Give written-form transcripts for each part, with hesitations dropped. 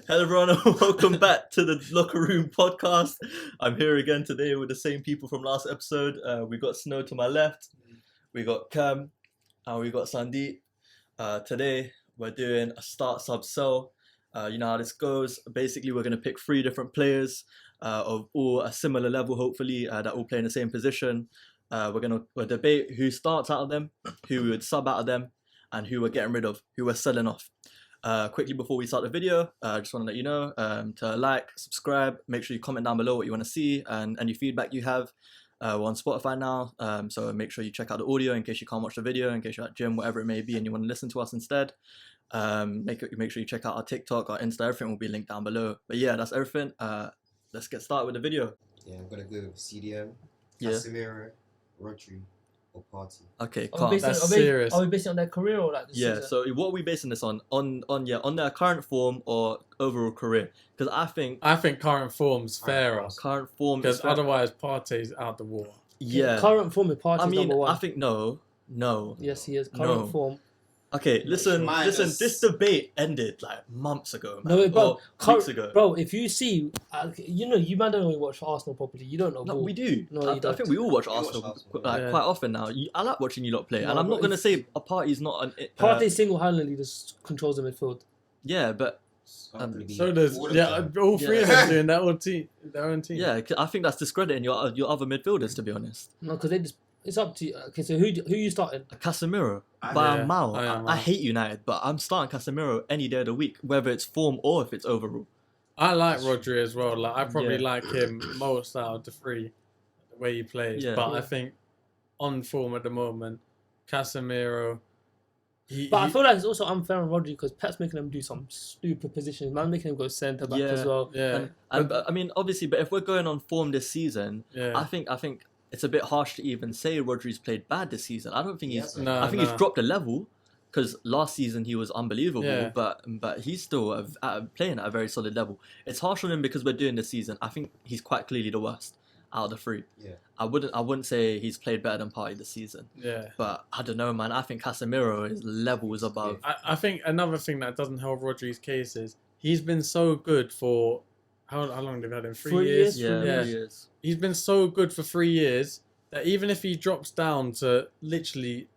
Hello everyone and welcome back to the Locker Room Podcast. I'm here again today with the same people from last episode. We got Snow to my left, we got Cam, and we got Sandeep. Today we're doing a start sub sell. You know how this goes. Basically we're going to pick 3 different players of all a similar level hopefully that all play in the same position. We'll debate who starts out of them, who we would sub out of them, and who we're getting rid of, who we're selling off. Quickly before we start the video, I just want to let you know to like, subscribe, make sure you comment down below what you want to see and any feedback you have. We're on Spotify now, so make sure you check out the audio in case you can't watch the video, in case you're at gym, whatever it may be, and you want to listen to us instead. Make sure you check out our TikTok, our Insta, everything will be linked down below. But yeah, that's everything. Let's get started with the video. Yeah, I'm gonna go with CDM, Casemiro, Rodri, or Party. Okay, That's serious. Are we basing it on their career or like this yeah, season? so what are we basing this on? On their current form or overall career? Because I think current form's fairer. Current form Because otherwise Partey's out the war. Yeah. Current form is Party's I mean, number 1. I think no. Yes, he is. Current form. Okay, listen. This debate ended like months ago, man. No, bro. Weeks ago. Bro, if you see, you man don't really watch Arsenal properly. You don't know. No, ball. we do. No, I think we all watch Arsenal quite often now. I like watching you lot play, and I'm not gonna say a Party's not an. Partey single-handedly just controls the midfield. Yeah, but. So does all 3 of them doing their own team. Yeah, I think that's discrediting your other midfielders, to be honest. No, because they just. It's up to you. Okay, so who you starting? Casemiro by a mile. I hate United, but I'm starting Casemiro any day of the week, whether it's form or if it's overall. I like Rodri as well. Like I probably like him most out of the 3, the way he plays. Yeah. But I think on form at the moment, Casemiro. I feel like it's also unfair on Rodri because Pep's making him do some stupid positions. Man, making him go centre back as well. Yeah. And I mean, obviously, but if we're going on form this season, I think it's a bit harsh to even say Rodri's played bad this season. I don't think he's he's dropped a level because last season he was unbelievable, but he's still playing at a very solid level. It's harsh on him because we're doing this season. I think he's quite clearly the worst out of the 3. Yeah. I wouldn't say he's played better than Partey this season. Yeah. But I don't know, man. I think Casemiro is levels above. I think another thing that doesn't help Rodri's case is he's been so good for how long have we had him? 3 years? Yeah, 3 years. He's been so good for 3 years that even if he drops down to literally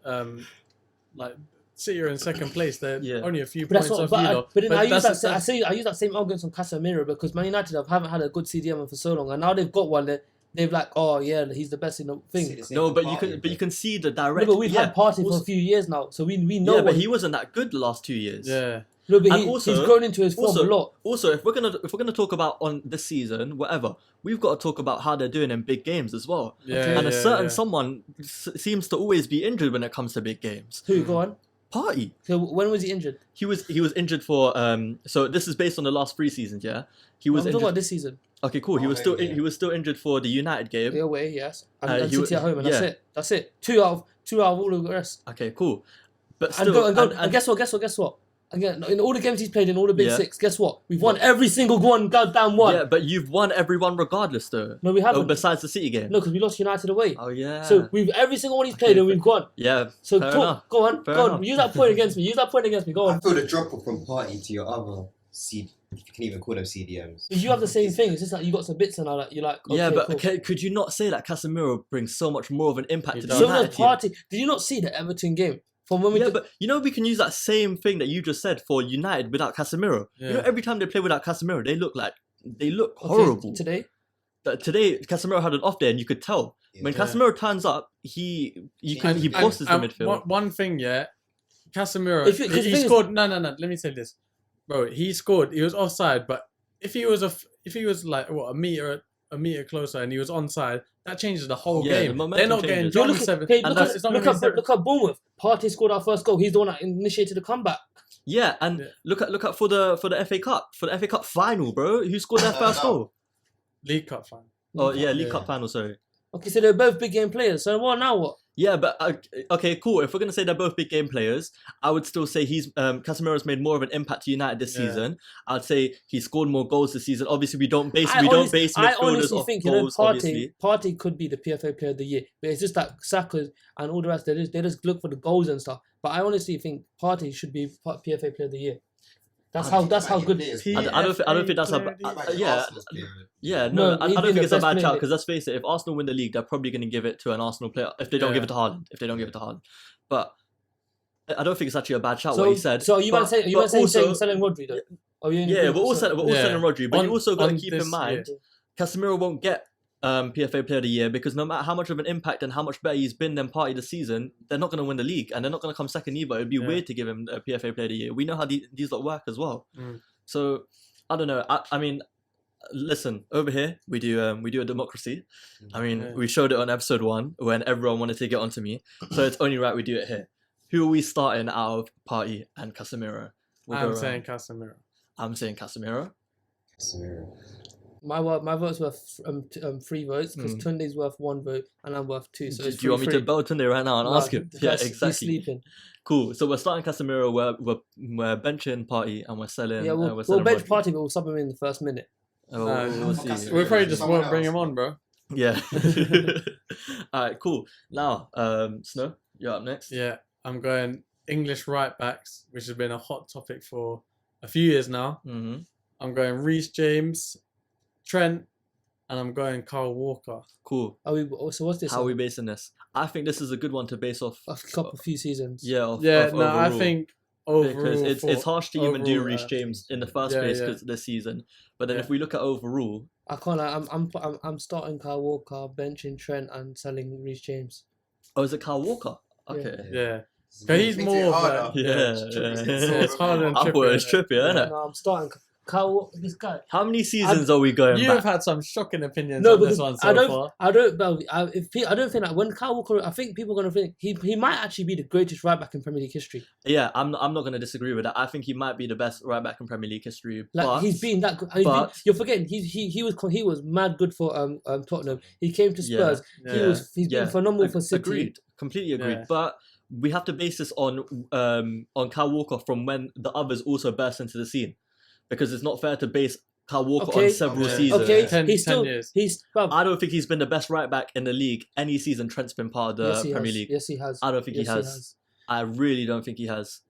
like City are in second place, they're only a few points off you lot. But then I use that same argument on Casemiro because Man United haven't had a good CDM for so long, and now they've got one. They've like, oh yeah, he's the best in the thing. No, but you can see the direct. No, but we've had Partey for a few years now, so we know. Yeah, but he wasn't that good the last 2 years. Yeah. No, but he's grown into his form a lot. Also, if we're gonna talk about on this season, whatever, we've got to talk about how they're doing in big games as well. Yeah, and a certain someone seems to always be injured when it comes to big games. Who? Go on. Partey. So when was he injured? He was injured for So this is based on the last 3 seasons, yeah. He was. I'm talking about this season. Okay, cool. He was still injured for the United game. Yeah, away, yes. And City at home, and that's it. 2 out of all of the rest. Okay, cool. But still, and guess what? Again, in all the games he's played in all the big 6, guess what? We've won every single one, goddamn one. Yeah, but you've won every one regardless, though. No, we haven't. Besides the City game. No, because we lost United away. Oh yeah. So every single one he's played and we've won. Yeah. So go Fair on. Use that point against me. Go on. I feel the drop off from Party to your other if you can even call them CDMs. You have the same thing. It's just like you got some bits and all that. You're like, okay, yeah, but cool. could you not say that Casemiro brings so much more of an impact to the so United team? Partey. Did you not see the Everton game? From when we but you know we can use that same thing that you just said for United without Casemiro. Yeah. You know, every time they play without Casemiro, they look horrible. Today Casemiro had an off day, and you could tell when Casemiro turns up, he bosses the midfield. One thing, Casemiro, he scored. No. Let me say this, bro. He scored. He was offside, but if he was like a meter closer and he was onside, that changes the whole game. They're not getting drawn 7. Look at Bournemouth. Partey scored our first goal. He's the one that initiated the comeback. Yeah, and look at for the FA Cup final, bro. Who scored their first goal? League Cup final. Oh yeah, League Cup final. Sorry. Okay, so they're both big game players. So now what? Yeah, but okay, cool. If we're gonna say they're both big game players, I would still say Casemiro's made more of an impact to United this season. I'd say he scored more goals this season. Obviously, we don't base midfielders off goals. Partey could be the PFA Player of the Year, but it's just that Saka and all the rest they just look for the goals and stuff. But I honestly think Partey should be PFA Player of the Year. That's how good. I don't think that's No, I he's don't been think it's the a bad best shout player. because let's face it, if Arsenal win the league, they're probably going to give it to an Arsenal player if they don't give it to Haaland. But I don't think it's actually a bad shout what he said. So you might say selling Rodri though? We're all selling Rodri, but you also got to keep in mind Casemiro won't get PFA Player of the Year because no matter how much of an impact and how much better he's been than Partey this season, they're not going to win the league and they're not going to come second either. It'd be weird to give him a PFA Player of the Year. We know how these lot work as well. So I don't know. I mean, listen, over here we do a democracy. I mean, we showed it on episode 1 when everyone wanted to get onto me. So it's only right we do it here. Who are we starting out of Partey and Casemiro? I'm saying Casemiro. I'm saying Casemiro. My vote's worth 3 votes because Tunde's worth 1 vote and I'm worth 2. So do you want me to bell Tunde right now and ask him? Yeah, exactly. He's sleeping. Cool. So we're starting Casemiro. We're benching Partey and we're selling. Yeah, we'll bench Partey, but we'll sub him in the first minute. We'll see. We probably just won't bring him on, bro. Yeah. All right. Cool. Now, Snow, you're up next. Yeah, I'm going English right backs, which has been a hot topic for a few years now. Mm-hmm. I'm going Reece James, Trent, and I'm going Kyle Walker. Cool. So what's this? How are we basing this? I think this is a good one to base off a few seasons. Yeah. Overall. I think overall because it's harsh to even do Reece James in the first place because this season. But then if we look at overall, I can't. I'm starting Kyle Walker, benching Trent, and selling Reece James. Oh, is it Kyle Walker? Okay. Yeah. But he's more of it's harder than I thought it was Trippier, innit? No, I'm starting Kyle. This guy. How many seasons are we going You back? have had some shocking opinions on this one so far. I don't think that when Kyle Walker, I think people are gonna think he might actually be the greatest right back in Premier League history. Yeah, I'm not gonna disagree with that. I think he might be the best right back in Premier League history. But He's been that good. You're forgetting he was mad good for Tottenham. He came to Spurs. He's been phenomenal for City. Agreed, completely agreed. Yeah. But we have to base this on Kyle Walker from when the others also burst into the scene, because it's not fair to base Kyle Walker on several seasons. Okay, 10 years. I don't think he's been the best right back in the league any season Trent's been part of the Premier League. Yes, he has. I don't think he has. I really don't think he has.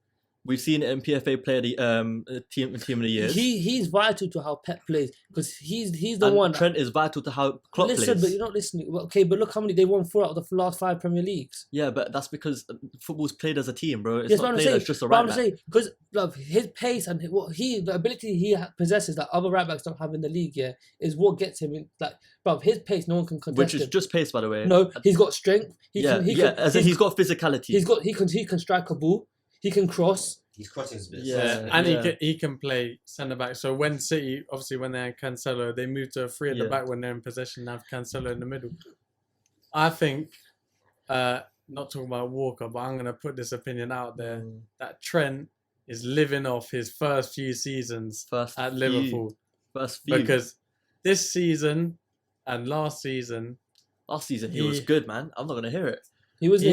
We've seen it in PFA Player team of the Year. He's vital to how Pep plays because he's the one. Trent is vital to how Klopp plays. Listen, but you're not listening. Okay, but look how many they won 4 out of the last 5 Premier Leagues. Yeah, but that's because football's played as a team, bro. It's not played as just a right back. Because his pace and the ability he possesses that other right backs don't have in the league, is what gets him in. His pace, no one can contest. Which is just pace, by the way. No, he's got strength. He's got physicality. He can strike a ball. He can cross. He's crossing his bits. Yeah, and he can play centre back. So when City, obviously when they had Cancelo, they moved to 3 at the back when they're in possession and have Cancelo in the middle. I think, not talking about Walker, but I'm going to put this opinion out there that Trent is living off his first few seasons at Liverpool. Because this season and last season he was good, man. I'm not going to hear it. He wasn't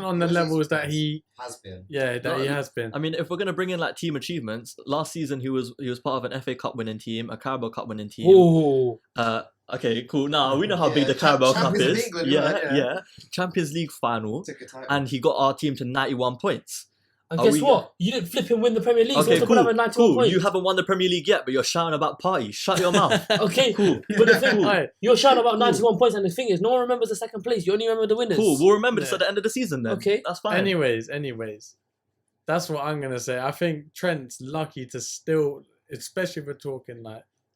on the levels that he has been. Yeah, he has been. I mean, if we're gonna bring in team achievements, last season he was part of an FA Cup winning team, a Carabao Cup winning team. Ooh. Okay, cool. Now we know how big the Carabao Cup is. Champions League final, and he got our team to 91 points. And guess what? You didn't flip and win the Premier League. Okay, so cool. Points. You haven't won the Premier League yet, but you're shouting about Partey. Shut your mouth. Okay, cool. But the thing, you're shouting about 91 points, and the thing is, no one remembers the second place. You only remember the winners. Cool. We'll remember this at the end of the season then. Okay, that's fine. Anyways, that's what I'm gonna say. I think Trent's lucky to still, especially if we're talking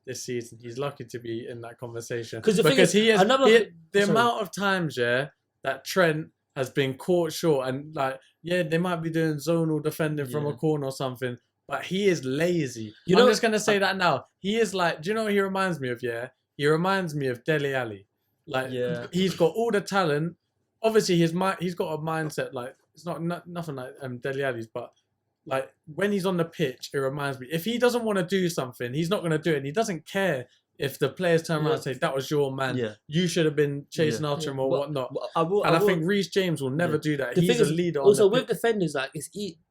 this season, he's lucky to be in that conversation because the amount of times that Trent has been caught short and they might be doing zonal defending from a corner or something, but he is lazy. I'm just gonna say that now. He is do you know what he reminds me of? He reminds me of Dele Alli. He's got all the talent. Obviously, he's got a mindset it's nothing like Dele Alli's, but when he's on the pitch, it reminds me. If he doesn't want to do something, he's not gonna do it, and he doesn't care if the players turn around and say, that was your man, you should have been chasing after him or whatnot. I think Reece James will never do that. He's a leader. Also, with defenders,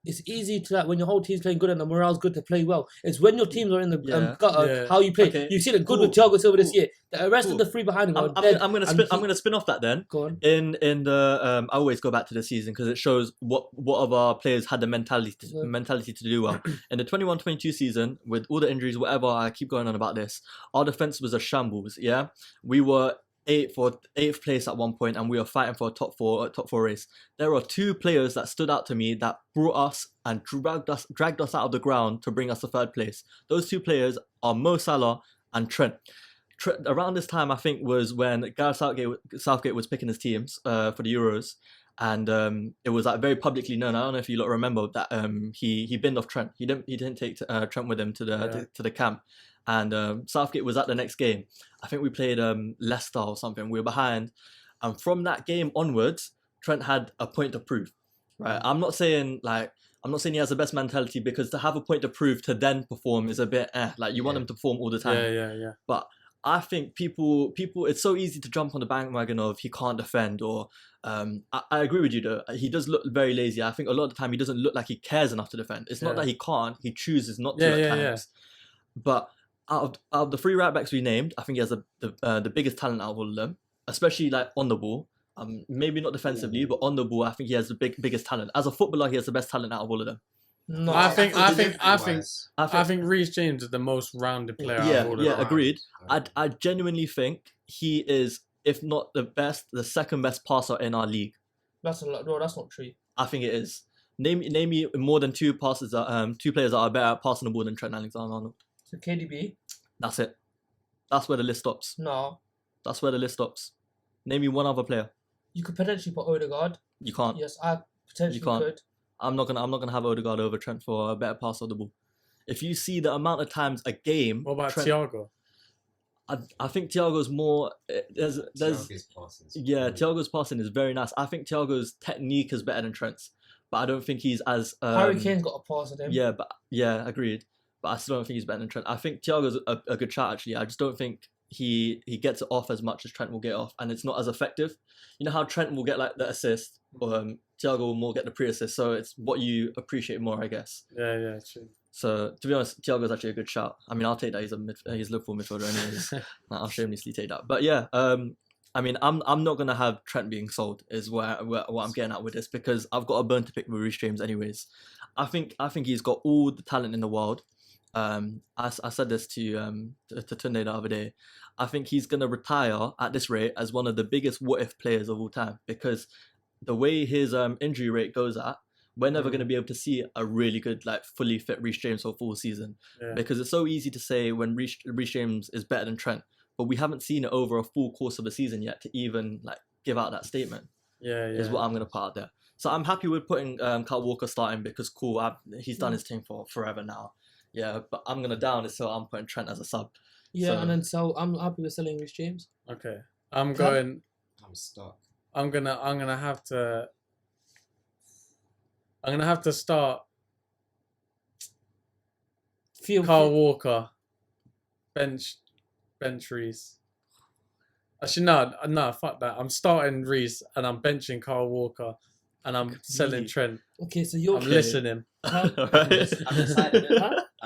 it's easy to like when your whole team's playing good and the morale's good to play well. It's when your teams are in the gutter how you play. Okay. You've seen it good with Thiago Silva this year. The rest of the three behind him are dead. I'm gonna spin off that then. Go on. In the I always go back to the season because it shows what of our players had the mentality to do well. In the 21-22 season, with all the injuries, whatever, I keep going on about this. Our defense was a shambles. Yeah, we were eighth place at one point, and we were fighting for a top four race. There are two players that stood out to me that brought us and dragged us out of the ground to bring us to third place. Those two players are Mo Salah and Trent. Around this time, I think, was when Gareth Southgate was picking his teams for the Euros, and it was like very publicly known. I don't know if you lot remember that he binned off Trent. He didn't take Trent with him to the camp. And Southgate was at the next game. I think we played Leicester or something. We were behind. And from that game onwards, Trent had a point to prove. Right? I'm not saying he has the best mentality, because to have a point to prove to then perform is a bit like you want him to perform all the time. Yeah. But I think people it's so easy to jump on the bandwagon of he can't defend, or I agree with you though. He does look very lazy. I think a lot of the time he doesn't look like he cares enough to defend. It's not that he can't, he chooses not to at times. But out of the three right backs we named, I think he has the biggest talent out of all of them, especially like on the ball. Maybe not defensively, but on the ball, I think he has the biggest talent. As a footballer, he has the best talent out of all of them. No, I think Reece James is the most rounded player. out of all of them. Agreed. I genuinely think he is, if not the best, the second best passer in our league. That's not true. I think it is. Name me more than two players that are better at passing the ball than Trent Alexander-Arnold. So KDB. That's it. That's where the list stops. No. That's where the list stops. Name me one other player. You could potentially put Odegaard. You can't. Yes, I potentially could. I'm not gonna have Odegaard over Trent for a better pass of the ball. If you see the amount of times a game. What about Thiago? I think Thiago's more. Thiago's passing is very nice. I think Thiago's technique is better than Trent's, but I don't think he's as. Harry Kane's got a pass at him. Agreed. But I still don't think he's better than Trent. I think Thiago's a good shot actually. I just don't think he gets it off as much as Trent will get off, and it's not as effective. You know how Trent will get like the assist, or Thiago will more get the pre-assist. So it's what you appreciate more, I guess. Yeah, true. So to be honest, Thiago's actually a good shout. I mean, I'll take that. He's a Liverpool midfielder anyways. I'll shamelessly take that. But yeah, I mean, I'm not gonna have Trent being sold is what I'm getting at with this, because I've got a bone to pick with Reece James anyways. I think he's got all the talent in the world. I said this to Tunde the other day. I think he's gonna retire at this rate as one of the biggest what if players of all time, because the way his injury rate goes at, we're never going to be able to see a really good, like, fully fit Reece James for a full season. Because it's so easy to say when Reece James is better than Trent, but we haven't seen it over a full course of a season yet to even like give out that statement. Is what I'm going to put out there. So I'm happy with putting Kyle Walker starting, because he's done his thing for forever now. Yeah, but I'm going to down it, so I'm putting Trent as a sub. Yeah, and then I'm happy with selling Reece James. Okay, I'm stuck. I'm gonna have to start Kyle Walker, bench Reece. Actually, no, fuck that. I'm starting Reece and I'm benching Kyle Walker and I'm selling Trent. Okay, so you're listening. I'm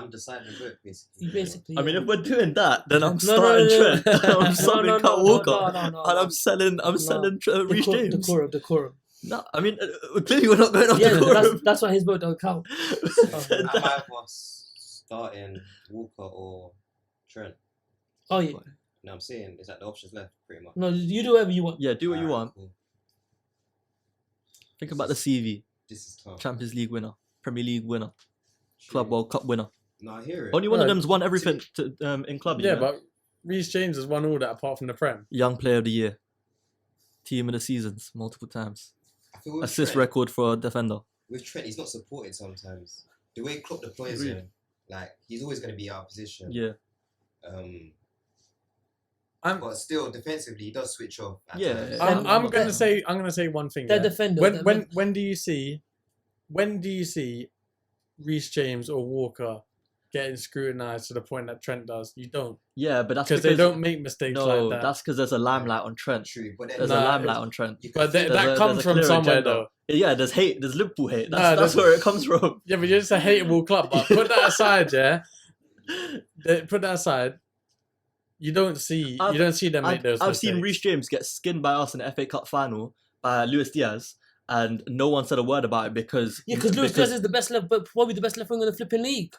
deciding both, basically. I mean, if we're doing that, then I'm starting Trent. I'm selling Kyle Walker, and I'm selling Reece James. Decorum. No, I mean, clearly we're not going off decorum. That's why his vote don't count. I might was starting Walker or Trent. Oh yeah. No, I'm saying is that the options left pretty much. No, you do whatever you want. Yeah, do what you want. Cool. Think about the CV. This is tough. Champions League winner, Premier League winner, Club World Cup winner. No, I hear it. Only one of them's won everything in club. Yeah, but Reece James has won all that apart from the Prem. Young Player of the Year, Team of the Seasons multiple times. Assist Trent, record for a defender. With Trent, he's not supported sometimes. The way Klopp deploys him, like he's always going to be out of position. Yeah. But still, defensively, he does switch off. I'm gonna say one thing. They're defenders. When do you see Reece James or Walker getting scrutinized to the point that Trent does. You don't. Yeah, but that's Because they don't make mistakes No, like that. that's because there's a limelight on Trent. True, but then There's a limelight on Trent. But There's that comes there's from clear somewhere agenda. though. Yeah, there's hate. There's Liverpool hate. Nah, That's where it comes from. Yeah, but you're just a hateable club. But put that aside, yeah. Put that aside. You don't see them make those. I've seen mistakes. Reece James get skinned by us in the FA Cup final by Luis Diaz, and no one said a word about it because Luis Diaz is the best left, but probably the best left winger in the flipping league.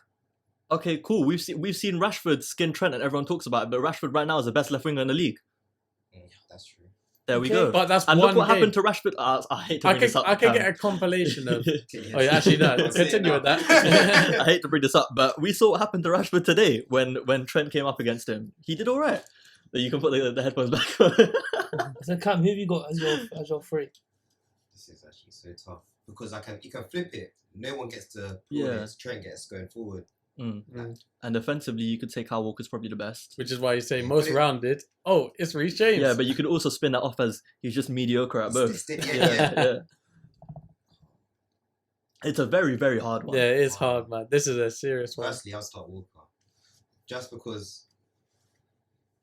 Okay, cool. We've seen Rashford skin Trent, and everyone talks about it. But Rashford right now is the best left winger in the league. That's true. There we go. But that's and one look what game. happened to Rashford. I hate to bring this up. I can get a compilation of. Oh, yeah, actually, no. Continue with that. I hate to bring this up, but we saw what happened to Rashford today when Trent came up against him. He did all right. You can put the headphones back on. So Cam, who have you got as your free? This is actually so tough because you can flip it. No one gets to Trent gets going forward. And offensively, you could say Kyle Walker's probably the best. Which is why you say most rounded. Oh, it's Reece James. Yeah, but you could also spin that off as he's just mediocre at both. Yeah. It's a very, very hard one. Yeah, it is hard, man. This is a serious one. Personally, I'll start Walker. Just because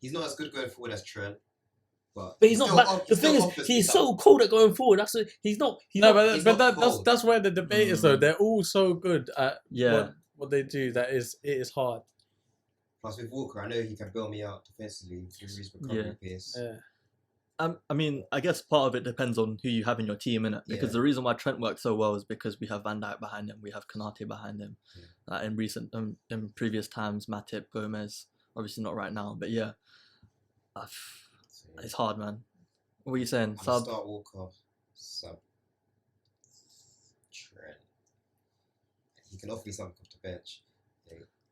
he's not as good going forward as Trent. But he's not bad. The thing is, he's so cold at going forward. That's he's not. That's where the debate is though. They're all so good at what they do. It is hard. Plus with Walker, I know he can bail me out defensively with his recovery pace. Yeah. I mean, I guess part of it depends on who you have in your team, innit? Because the reason why Trent works so well is because we have Van Dijk behind him, we have Konate behind him. In previous times, Matip, Gomez, obviously not right now, but yeah, it's hard, man. What are you saying? Sub. Start Walker, sub Trent. He can offer me something off the bench.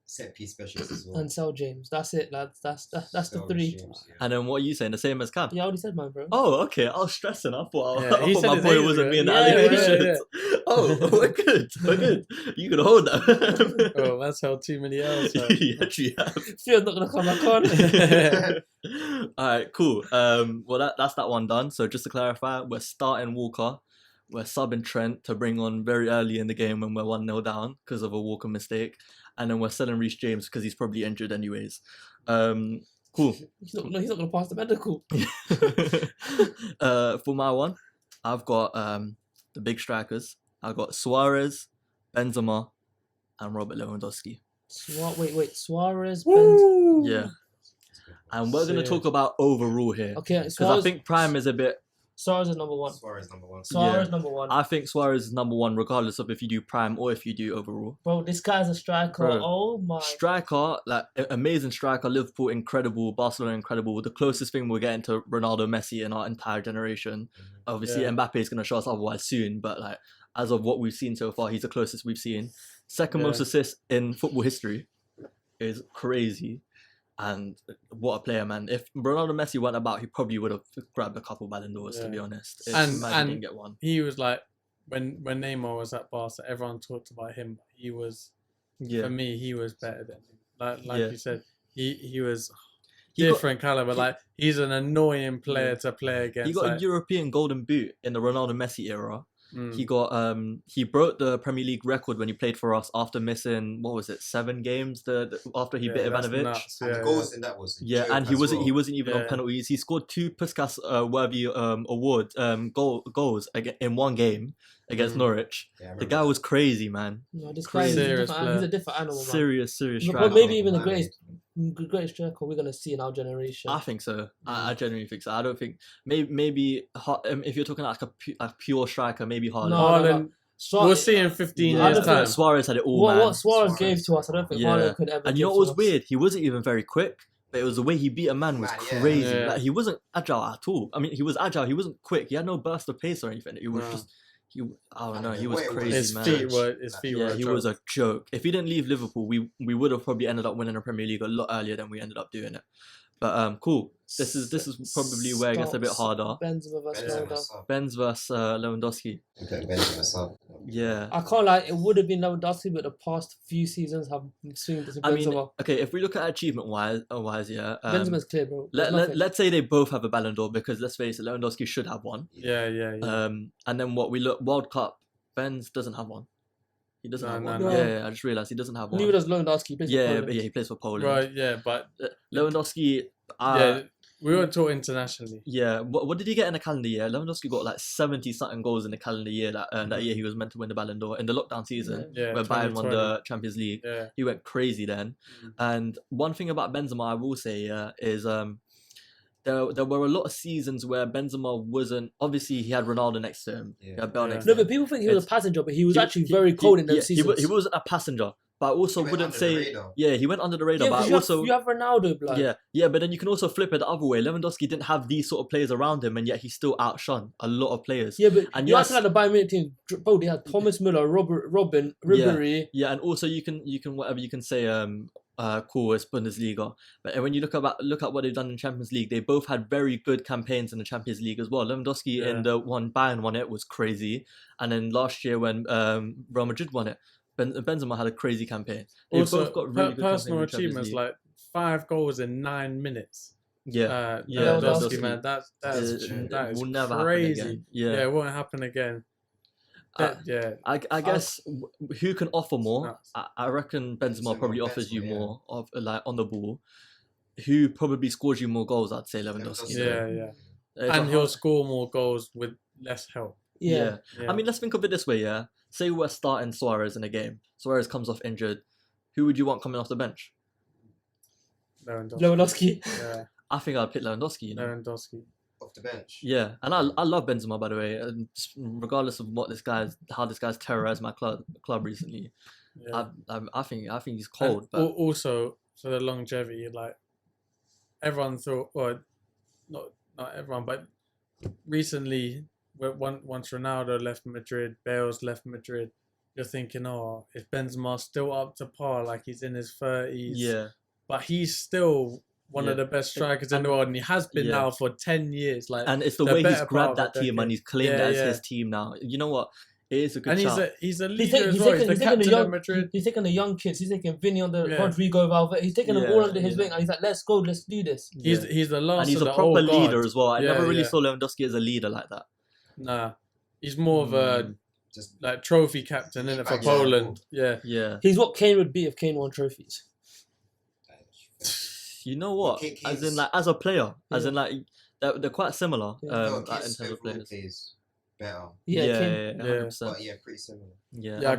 Set piece specialist as well. And sell James. That's it, lads. That's the three. James, yeah. And then what are you saying? The same as Cam? Yeah, I already said mine, bro. Oh, okay. I was stressing. I thought he said my boy wasn't being allegations. Oh, we're good. We're good. You can hold that. Oh, that's held too many L's. You actually have. Fear's not gonna come back on. All right, cool. Well, that's that one done. So just to clarify, we're starting Walker. We're subbing Trent to bring on very early in the game when we're 1-0 down because of a Walker mistake. And then we're selling Reece James because he's probably injured anyways. Cool. He's not going to pass the medical. For my one, I've got the big strikers. I've got Suarez, Benzema, and Robert Lewandowski. Suarez, Benzema. Yeah. And we're going to talk about overall here. Okay, because I think Prime is a bit... Suarez is number one. Suarez number one. I think Suarez is number one regardless of if you do Prime or if you do overall. Bro, this guy's a striker. Bro, oh my. Striker, like amazing striker. Liverpool, incredible. Barcelona, incredible. The closest thing we're getting to Ronaldo, Messi in our entire generation. Obviously, Mbappe is going to show us otherwise soon, but like as of what we've seen so far, he's the closest we've seen. Second most assists in football history is crazy. And what a player, man. If Ronaldo Messi went about, he probably would have grabbed a couple Ballon d'Ors, to be honest. And he didn't get one. He was like, when Neymar was at Barca, everyone talked about him. He was, for me, he was better than him. Like you said, he was different caliber. Like, he's an annoying player to play against. He got a European Golden Boot in the Ronaldo Messi era. He got he broke the Premier League record when he played for us after missing 7 games after he bit Ivanovic. And the goals in that was and he wasn't even on penalties. He scored 2 Puskas worthy goals in one game against Norwich. The guy was crazy, man. No, this guy he's a different animal, man. Serious striker. Maybe even the greatest striker we're gonna see in our generation. I think so. I genuinely think so. I don't think maybe if you're talking like a pure striker, maybe Haaland. No. We'll see in 15 years' time. Suarez had it all, man. What Suarez gave to us, I don't think Haaland could ever. And you know what was weird? He wasn't even very quick, but it was the way he beat a man was crazy. Yeah. Like, he wasn't agile at all. I mean, he was agile. He wasn't quick. He had no burst of pace or anything. He was just. I don't know. He was crazy, man. His feet were. He was a joke. If he didn't leave Liverpool, we would have probably ended up winning the Premier League a lot earlier than we ended up doing it. But cool. This is probably where it gets a bit harder. Benzema versus Lewandowski. Yeah. I can't lie. It would have been Lewandowski, but the past few seasons have swung to Benzema. I mean, okay. If we look at achievement wise, Benzema's clear, bro. Let's say they both have a Ballon d'Or because let's face it, Lewandowski should have one. Yeah. And then what we look World Cup, Benz doesn't have one. He doesn't No, have no, one. no. Yeah, I just realised he doesn't have one. Neither does Lewandowski. He plays for Yeah, Poland. but yeah, he plays for Poland. Right, yeah, but Lewandowski. yeah, we won't talk internationally. Yeah, what did he get in a calendar year? Lewandowski got like 70 something goals in the calendar year that year he was meant to win the Ballon d'Or in the lockdown season Yeah, where Bayern won 2020. the Champions League. Yeah, He went crazy then. And one thing about Benzema I will say is there were a lot of seasons where Benzema wasn't. Obviously, he had Ronaldo next to him. Yeah. He had Bale Yeah. next to No, him. but people think he was a passenger, but he was He- actually he- very cold in yeah, those seasons. he wasn't a passenger, but I also He went wouldn't under the say. radar. Yeah, he went under the radar, Yeah, but because I also. you have Ronaldo, blood. Yeah, but then you can also flip it the other way. Lewandowski didn't have these sort of players around him, and yet he still outshone a lot of players. Yeah, but And you yes- acting like the Bayern Munich team, bro. They had Thomas Müller, Robin, Ribery. Yeah, and also you can whatever you can say. Cool, it's Bundesliga, but when you look at what they've done in Champions League, they both had very good campaigns in the Champions League as well. Lewandowski in the one Bayern won it was crazy, and then last year when Real Madrid won it, Benzema had a crazy campaign. They also both got really good personal campaigns in the Champions achievements League. like 5 goals in 9 minutes. Yeah, Lewandowski. Man, that is will never crazy. happen again. Yeah, it won't happen again. I guess who can offer more? nuts. I reckon Benzema Benzema, probably offers you yeah. more of like on the ball. Who probably scores you more goals? I'd say Lewandowski. Yeah. It's And a he'll hard- score more goals with less help. Yeah. I mean, let's think of it this way, yeah. Say we're starting Suarez in a game. Suarez comes off injured. Who would you want coming off the bench? Lewandowski. Yeah, I think I'd pick Lewandowski. You know? Lewandowski. Off the bench. Yeah, and I love Benzema by the way. And regardless of how this guy's terrorized my club recently, Yeah. I think he's And cold. But also for the longevity, like everyone thought, well, not everyone, but recently, once Ronaldo left Madrid, Bale's left Madrid, you're thinking, oh, is Benzema still up to par? Like he's in his 30s. yeah, But he's still one of Yeah. the best strikers in the world, and he has been Yeah. now for 10 years. Like, and it's the the way he's better grabbed part of that a team and decade. he's claimed Yeah, it as yeah. his team now. You know what? It is a good and shout. he's a He's leader as well. He's the taking the captain of young, Madrid. he's taking the young kids. He's taking Vinny on the Yeah. Rodrigo Valverde. He's taking them Yeah, all under his yeah. wing, and he's like, "Let's go, let's do this." He's the last And he's of a the proper old leader guard. as well. I Yeah, never really yeah. saw Lewandowski as a leader like that. Nah, he's more of a Just like trophy captain in it for Like, Poland. Yeah, Yeah. He's what Kane would be if Kane won trophies. You know what? Kane's- As in, like, as a player, as Yeah. in, like, they're quite similar. Yeah. no, Like, in Kane's terms of overall players. plays better. Yeah, yeah, Kane. 100%. But yeah, pretty similar. Yeah. yeah.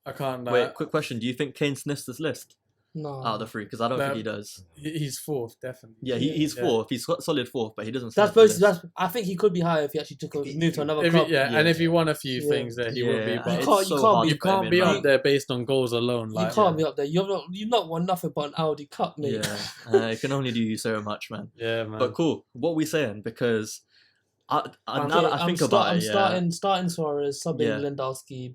I can't. Wait, quick question: do you think Kane sniffs this list No, out of the three? Because I don't think No. he does. He's fourth, definitely. Yeah, he's Yeah. fourth. He's solid fourth, but he doesn't. that's sniff the both. list. That's. I think he could be higher if he actually took a move to another If club. yeah, Yeah. and if he won a few Yeah. things, there he would be. Yeah, But it's can't- so you can't hard be- to you put him can't in, be man. up there based on goals alone. You Like, can't be up there. You've not won nothing but an Audi Cup, mate. Yeah, it can only do you so much, man. yeah, man. But cool. What we saying? Because now that I think I'm about it, yeah. starting Suarez, subbing Yeah. Lewandowski,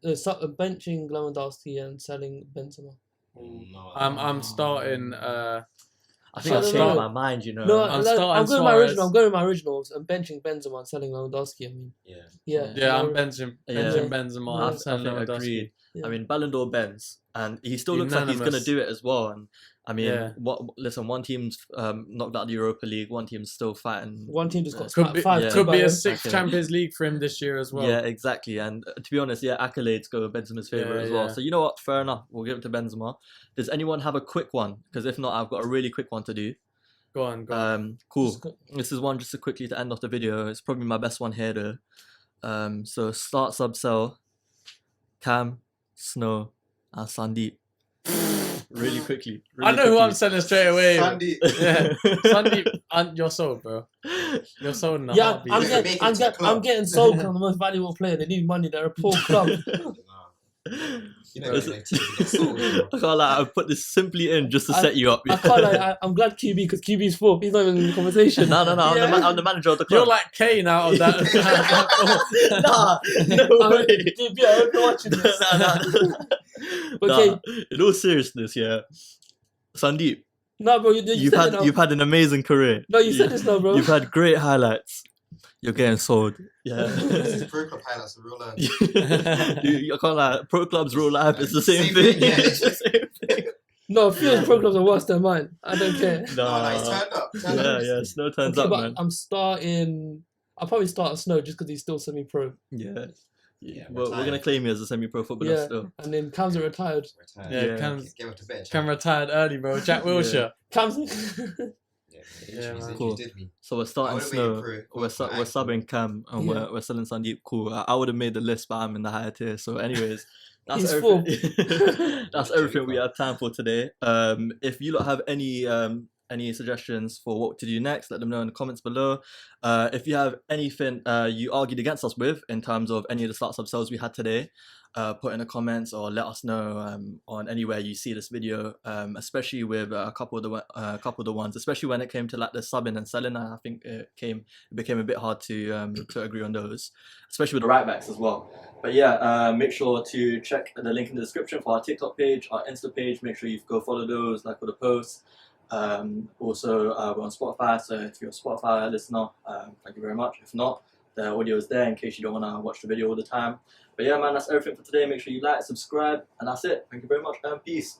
benching Lewandowski and selling Benzema. No, I'm starting. I think I've No, changed no. my mind. You know. No, I'm I'm starting going with my Suarez. original. I'm going with my originals. I'm benching Benzema and selling Lewandowski. I mean, yeah. Yeah, I'm no, benching Yeah. Benzema. Yeah. I'm selling I think Lewandowski. agreed. Yeah. I mean, Ballon d'Or Benz, and he still looks like he's gonna Unanimous. do it as well. And I mean, Yeah. Listen, one team's knocked out the Europa League, one team's still fighting. one team just got Could slapped be- 5-2 yeah. Could by be a them. sixth Okay. Champions League for him this year as well. Yeah, exactly. And to be honest, yeah, accolades go in Benzema's favour Yeah, as well. yeah. So you know what? Fair enough. We'll give it to Benzema. Does anyone have a quick one? Because if not, I've got a really quick one to do. Go on. Cool. Just go- This is one just to quickly to end off the video. It's probably my best one here though. So start sub sell, Cam, Snow, and Sandeep. Really quickly. I know who I'm sending straight away. Sandy. Yeah, Sandeep, you're sold, bro. You're sold in a Yeah, heartbeat. I'm Make getting, it I'm, to get, the club. I'm getting sold because I'm the most valuable player. They need money. They're a poor club. You know, they get sold, bro. I can't lie, I put this simply in just to set you up. I can't lie. I'm glad QB because QB's fourth. He's not even in the conversation. No, Yeah. I'm the manager of the club. You're like Kane out of that. Nah, no I'm way. QB, I hope you're watching this. Nah, Okay. in all seriousness, yeah. Sandeep, No, bro, you said it now. you've had an amazing career. No, you said this now, bro. You've had great highlights. You're getting sold. Yeah. This is pro club highlights of real life. I can't lie. Pro clubs, real life, it's the same Same thing. thing, yeah. It's the same thing. No, Field's pro clubs are worse than mine. I don't care. No, he's turned up. Turned up. Yeah, Snow turns Okay, up, but man. I'm starting. I'll probably start Snow just because he's still semi-pro. Yeah. Yeah, we're retired. gonna claim you as a semi-pro footballer Yeah. still. And then Cam's a retired. Retired. Yeah, Yeah. Cam's Get off the bench. Cam retired early, bro. Jack Wilshere. Cam's. Yeah, Yeah, man. Cool. did me. So we're starting would've Snow. made it We're subbing Cam, and Yeah. we're selling Sandeep. Cool. I would have made the list, but I'm in the higher tier. So, anyways, that's He's everything. That's everything we have time for today. If you lot have any suggestions for what to do next, let them know in the comments below. If you have anything you argued against us with in terms of any of the start sub sales we had today, put in the comments or let us know on anywhere you see this video, especially with a couple of the ones, especially when it came to like the subbing and selling. I think it became a bit hard to agree on those, especially with the right backs as well. But yeah, make sure to check the link in the description for our TikTok page, our Insta page. Make sure you go follow those, like all the posts. Also, we're on Spotify, so if you're a Spotify listener, thank you very much. If not, the audio is there in case you don't want to watch the video all the time. But yeah, man, that's everything for today. Make sure you like, subscribe, and that's it. Thank you very much, and peace.